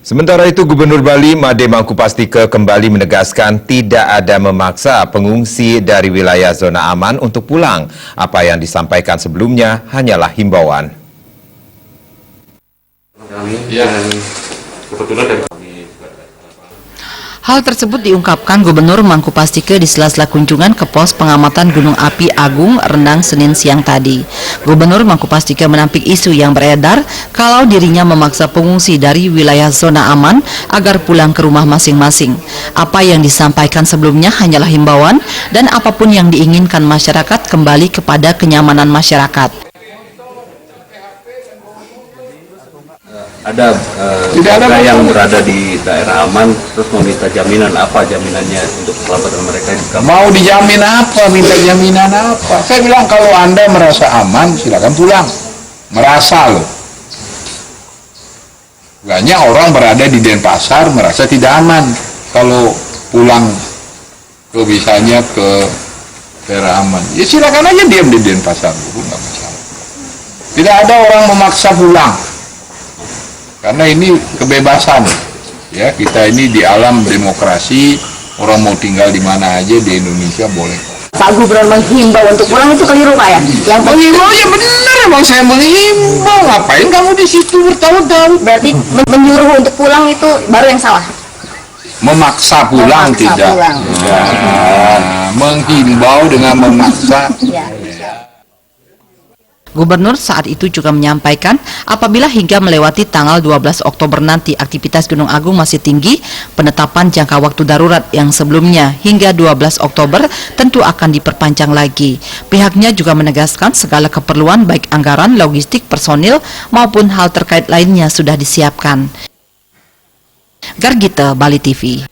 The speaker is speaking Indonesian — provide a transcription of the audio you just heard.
Sementara itu, Gubernur Bali Made Mangkupastika kembali menegaskan tidak ada memaksa pengungsi dari wilayah zona aman untuk pulang. Apa yang disampaikan sebelumnya hanyalah himbauan. Hal tersebut diungkapkan Gubernur Mangkupastika di sela-sela kunjungan ke pos pengamatan Gunung Api Agung Renang Senin siang tadi. Gubernur Mangkupastika menampik isu yang beredar kalau dirinya memaksa pengungsi dari wilayah zona aman agar pulang ke rumah masing-masing. Apa yang disampaikan sebelumnya hanyalah himbauan dan apapun yang diinginkan masyarakat kembali kepada kenyamanan masyarakat. Ada warga yang berada di daerah aman terus meminta jaminan, apa jaminannya untuk keselamatan mereka? Mau dijamin apa, minta jaminan apa? Saya bilang kalau Anda merasa aman silakan pulang. Merasa loh. Banyak orang berada di Denpasar merasa tidak aman kalau pulang ke misalnya ke daerah aman. Ya silakan aja diam di Denpasar, nggak masalah. Tidak ada orang memaksa pulang. Karena ini kebebasan, ya kita ini di alam demokrasi, orang mau tinggal di mana aja di Indonesia boleh. Pak Gubernur menghimbau untuk pulang itu keliru Pak ya? Yang menghimbau ya benar, emang saya menghimbau, ngapain kamu di situ bertahun-tahun? Berarti menyuruh untuk pulang itu baru yang salah? Memaksa pulang memaksa tidak. Pulang. Ya, menghimbau dengan memaksa. Ya. Gubernur saat itu juga menyampaikan apabila hingga melewati tanggal 12 Oktober nanti aktivitas Gunung Agung masih tinggi, penetapan jangka waktu darurat yang sebelumnya hingga 12 Oktober tentu akan diperpanjang lagi. Pihaknya juga menegaskan segala keperluan baik anggaran, logistik, personil maupun hal terkait lainnya sudah disiapkan. Gargita, Bali TV.